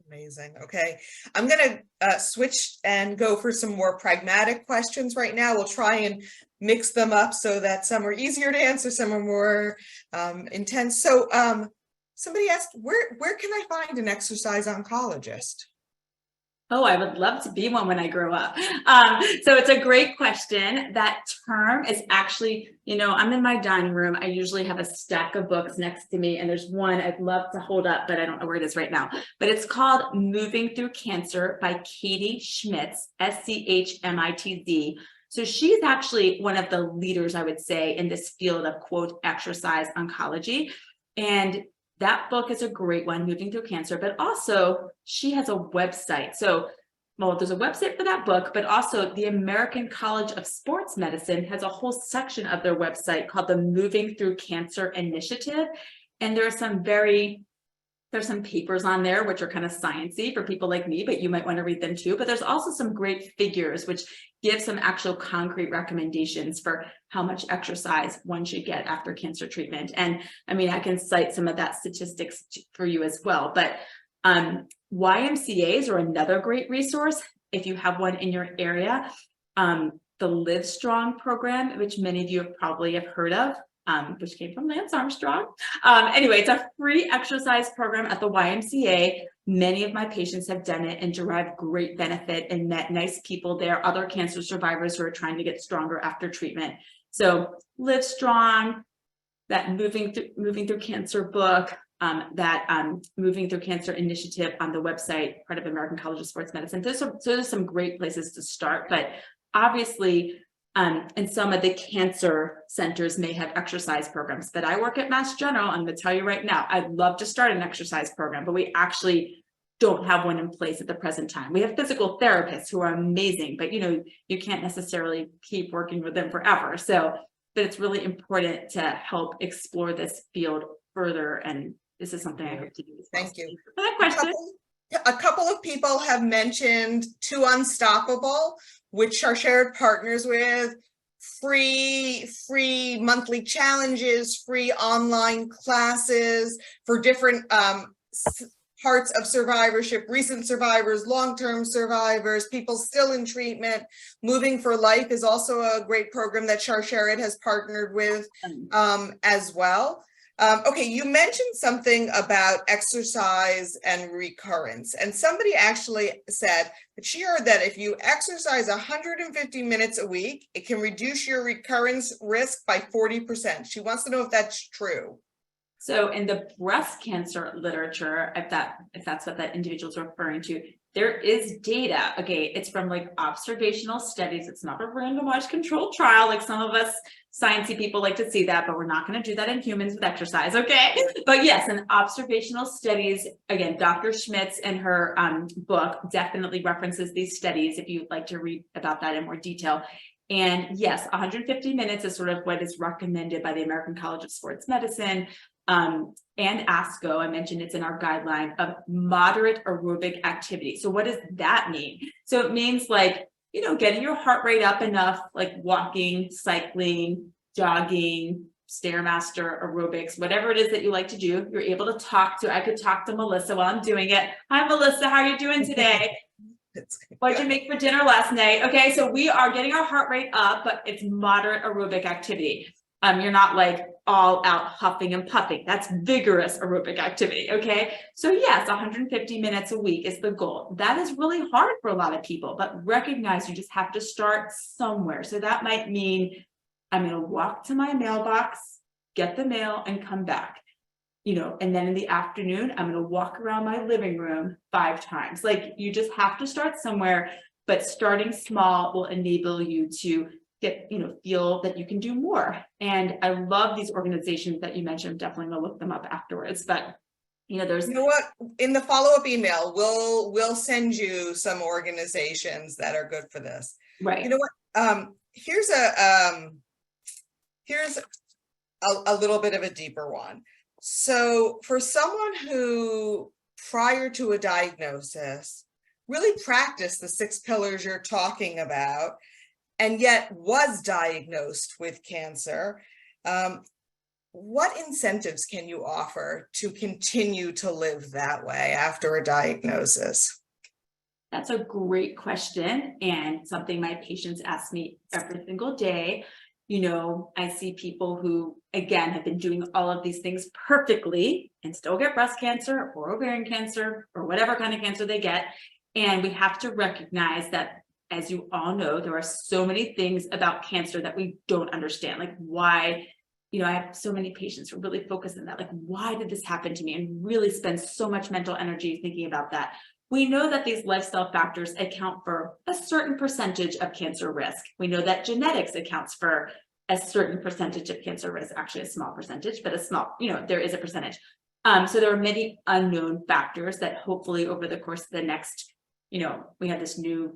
A: Amazing. Okay, I'm going to switch and go for some more pragmatic questions right now. We'll try and mix them up so that some are easier to answer, some are more intense. So somebody asked, where can I find an exercise oncologist?
C: Oh, I would love to be one when I grow up. So it's a great question. That term is actually, you know, I'm in my dining room. I usually have a stack of books next to me, and there's one I'd love to hold up, but I don't know where it is right now. But it's called Moving Through Cancer by Katie Schmitz, SCHMITZ. So she's actually one of the leaders, I would say, in this field of, quote, exercise oncology. And that book is a great one, Moving Through Cancer, but also she has a website. So, well, there's a website for that book, but also the American College of Sports Medicine has a whole section of their website called the Moving Through Cancer Initiative. And there's some papers on there, which are kind of sciencey for people like me, but you might want to read them too. But there's also some great figures, which give some actual concrete recommendations for how much exercise one should get after cancer treatment. And I mean, I can cite some of that statistics for you as well, but YMCAs are another great resource if you have one in your area. The Live Strong program, which many of you probably have heard of, which came from Lance Armstrong. Anyway, it's a free exercise program at the YMCA. Many of my patients have done it and derived great benefit and met nice people there, other cancer survivors who are trying to get stronger after treatment. So Live Strong, that Moving Through Cancer book, that Moving Through Cancer initiative on the website, part of American College of Sports Medicine. Those are some great places to start, but obviously, and some of the cancer centers may have exercise programs, but I work at Mass General. I'm going to tell you right now, I'd love to start an exercise program, but we actually don't have one in place at the present time. We have physical therapists who are amazing, but you know, you can't necessarily keep working with them forever. So, but it's really important to help explore this field further. And this is something I hope to do as well.
A: Thank you.
C: For that question.
A: A couple of people have mentioned To Unstoppable, which are shared partners with, free monthly challenges, free online classes for different parts of survivorship, recent survivors, long-term survivors, people still in treatment. Moving for Life is also a great program that Sharsheret has partnered with as well. Okay, you mentioned something about exercise and recurrence, and somebody actually said that she heard that if you exercise 150 minutes a week, it can reduce your recurrence risk by 40%. She wants to know if that's true.
C: So in the breast cancer literature, if that's what that individual is referring to, there is data. Okay, it's from like observational studies. It's not a randomized controlled trial like some of us sciencey people like to see that, but we're not going to do that in humans with exercise. Okay, but yes, in observational studies, again, Dr. Schmitz in her book definitely references these studies if you'd like to read about that in more detail. And yes, 150 minutes is sort of what is recommended by the American College of Sports Medicine. And ASCO, I mentioned it's in our guideline of moderate aerobic activity. So what does that mean? So it means like, you know, getting your heart rate up enough, like walking, cycling, jogging, Stairmaster, aerobics, whatever it is that you like to do. You're able to talk to, I could talk to Melissa while I'm doing it. Hi, Melissa, how are you doing today? What'd you make for dinner last night? Okay, so we are getting our heart rate up, but it's moderate aerobic activity. You're not like all out huffing and puffing. That's vigorous aerobic activity, okay? So yes, 150 minutes a week is the goal. That is really hard for a lot of people, but recognize you just have to start somewhere. So that might mean I'm gonna walk to my mailbox, get the mail, and come back. And then in the afternoon, I'm going to walk around my living room 5 times. Like, you just have to start somewhere, but starting small will enable you to get, feel that you can do more. And I love these organizations that you mentioned. I'm definitely going to look them up afterwards, but there's,
A: what, in the follow-up email, we'll send you some organizations that are good for this.
C: right.
A: You know what? Here's a little bit of a deeper one. So for someone who, prior to a diagnosis, really practiced the 6 pillars you're talking about, and yet was diagnosed with cancer, what incentives can you offer to continue to live that way after a diagnosis?
C: That's a great question, and something my patients ask me every single day. I see people who, again, have been doing all of these things perfectly and still get breast cancer or ovarian cancer or whatever kind of cancer they get. And we have to recognize that, as you all know, there are so many things about cancer that we don't understand. Like, why, I have so many patients who are really focused on that. Like, why did this happen to me? And really spend so much mental energy thinking about that. We know that these lifestyle factors account for a certain percentage of cancer risk. We know that genetics accounts for a certain percentage of cancer risk, actually a small percentage, but a small, there is a percentage. So there are many unknown factors that hopefully over the course of the next, we have this new,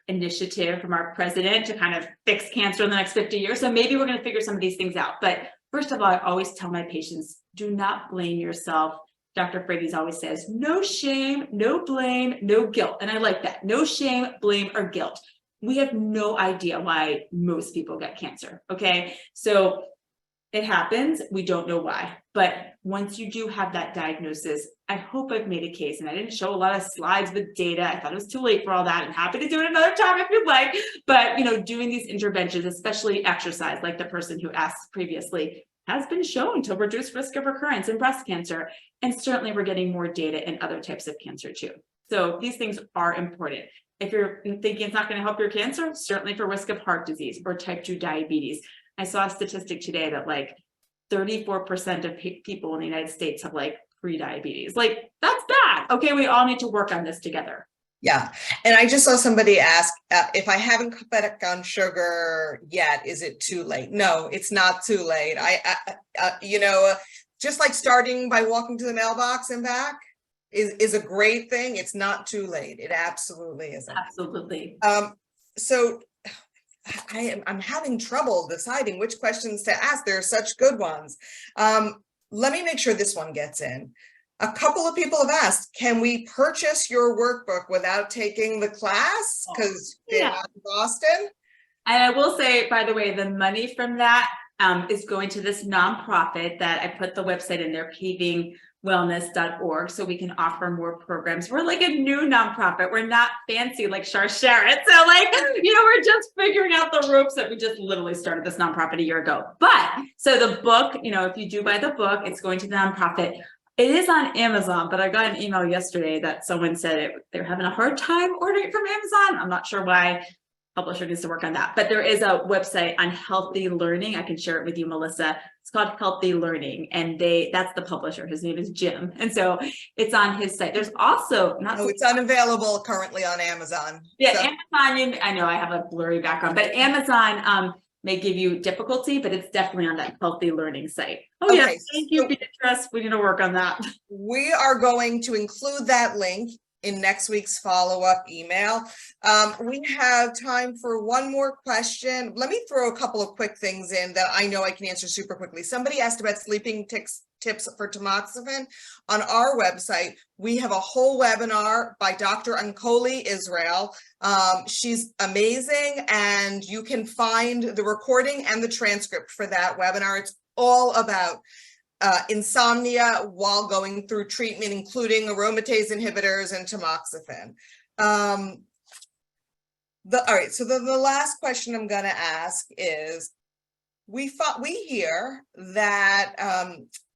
C: initiative from our president to kind of fix cancer in the next 50 years. So maybe we're going to figure some of these things out. But first of all, I always tell my patients, do not blame yourself. Dr. Frates always says, no shame, no blame, no guilt. And I like that. No shame, blame, or guilt. We have no idea why most people get cancer. Okay. So it happens. We don't know why. But once you do have that diagnosis, I hope I've made a case. And I didn't show a lot of slides with data. I thought it was too late for all that. I'm happy to do it another time if you'd like. But, doing these interventions, especially exercise, like the person who asked previously, has been shown to reduce risk of recurrence in breast cancer. And certainly we're getting more data in other types of cancer too. So these things are important. If you're thinking it's not going to help your cancer, certainly for risk of heart disease or type 2 diabetes. I saw a statistic today that like 34% of people in the United States have like pre-diabetes. Like, that's bad. Okay, we all need to work on this together.
A: Yeah. And I just saw somebody ask, if I haven't cut back on sugar yet, is it too late? No, it's not too late. Just like starting by walking to the mailbox and back is a great thing. It's not too late. It absolutely isn't.
C: Absolutely.
A: So I'm having trouble deciding which questions to ask. There are such good ones. Let me make sure this one gets in. A couple of people have asked, can we purchase your workbook without taking the class? Because they're not in Boston.
C: And I will say, by the way, the money from that is going to this nonprofit that I put the website in there, pavingwellness.org, so we can offer more programs. We're like a new nonprofit. We're not fancy like Char Sharrett. So we're just figuring out the ropes that we just literally started this nonprofit a year ago. But so the book, if you do buy the book, it's going to the nonprofit. It is on Amazon, but I got an email yesterday that someone said they're having a hard time ordering it from Amazon. I'm not sure why. Publisher needs to work on that. But there is a website on healthy learning. I can share it with you, Melissa. It's called Healthy Learning. And that's the publisher. His name is Jim. And so it's on his site. There's also
A: it's unavailable currently on Amazon.
C: Yeah, so. Amazon, I know I have a blurry background, but Amazon may give you difficulty, but it's definitely on that Healthy Learning site. Oh, okay, yes. Thank you, Beatrice. We need to work on that.
A: We are going to include that link in next week's follow-up email. We have time for one more question. Let me throw a couple of quick things in that I know I can answer super quickly. Somebody asked about sleeping tips for tamoxifen. On our website, we have a whole webinar by Dr. Ankoli Israel. She's amazing, and you can find the recording and the transcript for that webinar. It's all about insomnia while going through treatment, including aromatase inhibitors and tamoxifen. All right, so the last question I'm going to ask is, we hear that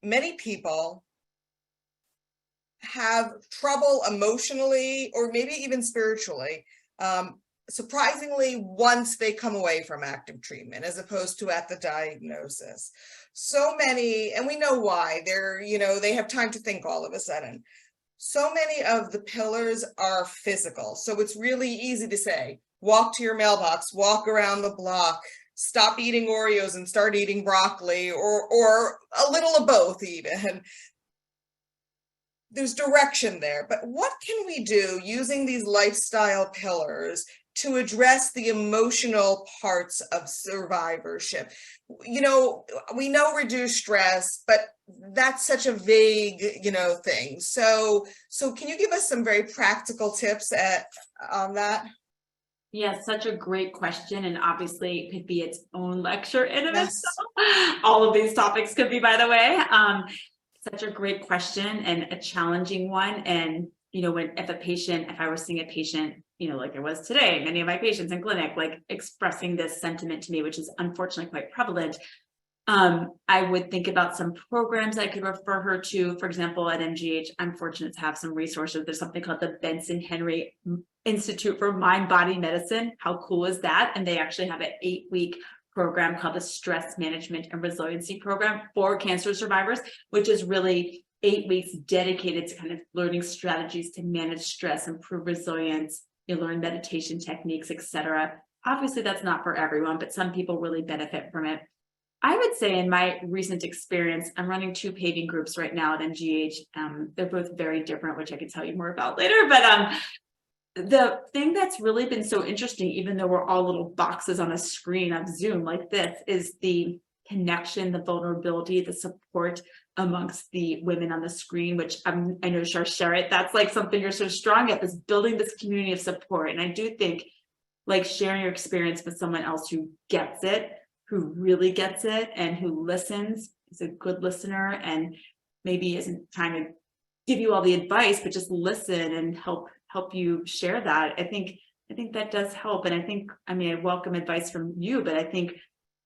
A: many people have trouble emotionally or maybe even spiritually, surprisingly, once they come away from active treatment as opposed to at the diagnosis. So many, and we know why, they have time to think all of a sudden. So many of the pillars are physical. So it's really easy to say, walk to your mailbox, walk around the block, stop eating Oreos and start eating broccoli, or a little of both even. There's direction there, but what can we do using these lifestyle pillars to address the emotional parts of survivorship? We know reduce stress, but that's such a vague, thing. So can you give us some very practical tips on that?
C: Yeah, such a great question. And obviously it could be its own lecture in and of
A: Yes.
C: itself. All of these topics could be, by the way. Such a great question and a challenging one. And, if I were seeing a patient, like I was today, many of my patients in clinic, like expressing this sentiment to me, which is unfortunately quite prevalent, I would think about some programs I could refer her to. For example, at MGH, I'm fortunate to have some resources. There's something called the Benson Henry Institute for Mind Body Medicine. How cool is that? And they actually have an 8-week program called the Stress Management and Resiliency Program for cancer survivors, which is really 8 weeks dedicated to kind of learning strategies to manage stress, improve resilience, learn meditation techniques, etc. Obviously, that's not for everyone, but some people really benefit from it. I would say in my recent experience, I'm running 2 paving groups right now at MGH. They're both very different, which I can tell you more about later. But the thing that's really been so interesting, even though we're all little boxes on a screen of Zoom like this, is the connection, the vulnerability, the support amongst the women on the screen, which I know, Sharsheret, that's like something you're so strong at, is building this community of support. And I do think like sharing your experience with someone else who gets it, who really gets it, and who listens, is a good listener, and maybe isn't trying to give you all the advice, but just listen and help you share that. I think that does help. And I welcome advice from you, but I think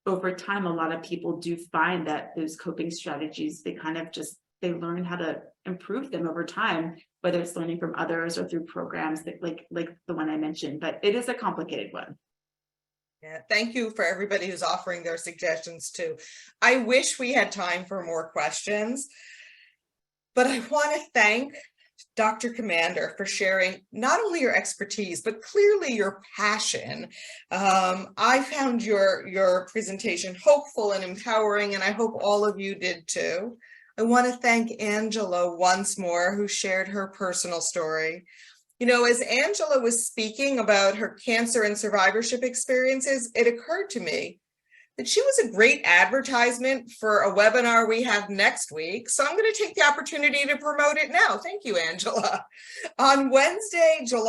C: over time, a lot of people do find that those coping strategies, they learn how to improve them over time, whether it's learning from others or through programs that like the one I mentioned, but it is a complicated one.
A: Yeah, thank you for everybody who's offering their suggestions too. I wish we had time for more questions, but I want to thank Dr. Commander for sharing not only your expertise, but clearly your passion. I found your presentation hopeful and empowering, and I hope all of you did too. I want to thank Angela once more, who shared her personal story. As Angela was speaking about her cancer and survivorship experiences, it occurred to me that she was a great advertisement for a webinar we have next week. So I'm going to take the opportunity to promote it now. Thank you, Angela. On Wednesday, June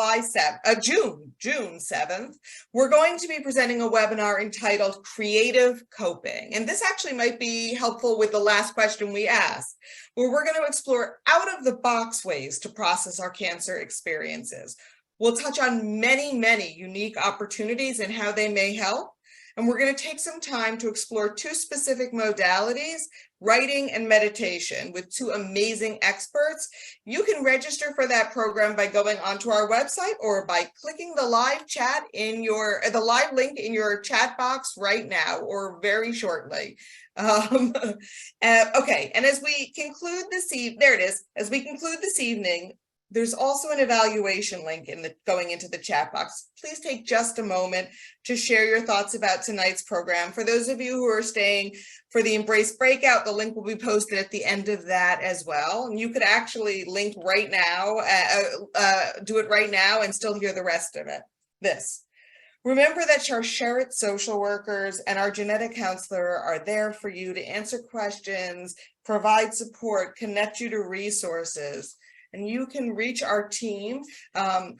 A: 7th, we're going to be presenting a webinar entitled Creative Coping. And this actually might be helpful with the last question we asked, where we're going to explore out-of-the-box ways to process our cancer experiences. We'll touch on many, many unique opportunities and how they may help. And we're going to take some time to explore 2 specific modalities, writing and meditation, with 2 amazing experts. You can register for that program by going onto our website or by clicking the live chat the live link in your chat box right now or very shortly. Okay, and as we conclude this evening, there's also an evaluation link going into the chat box. Please take just a moment to share your thoughts about tonight's program. For those of you who are staying for the Embrace Breakout, the link will be posted at the end of that as well. And you could actually link right now, do it right now and still hear the rest of it. Remember that Sharsheret social workers and our genetic counselor are there for you to answer questions, provide support, connect you to resources. And you can reach our team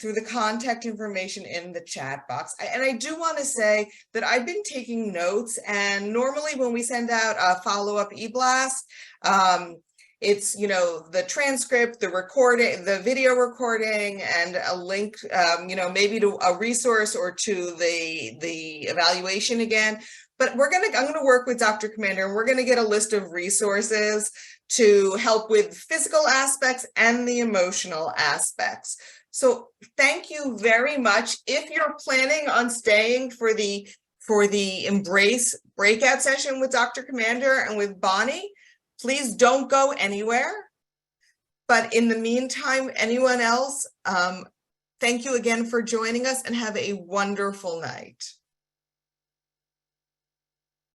A: through the contact information in the chat box. And I do want to say that I've been taking notes, and normally when we send out a follow-up e-blast, it's, the transcript, the recording, the video recording, and a link, maybe to a resource or to the evaluation again. but I'm gonna work with Dr. Commander, and we're gonna get a list of resources to help with physical aspects and the emotional aspects. So thank you very much. If you're planning on staying for the Embrace breakout session with Dr. Commander and with Bonnie, please don't go anywhere. But in the meantime, anyone else, thank you again for joining us, and have a wonderful night.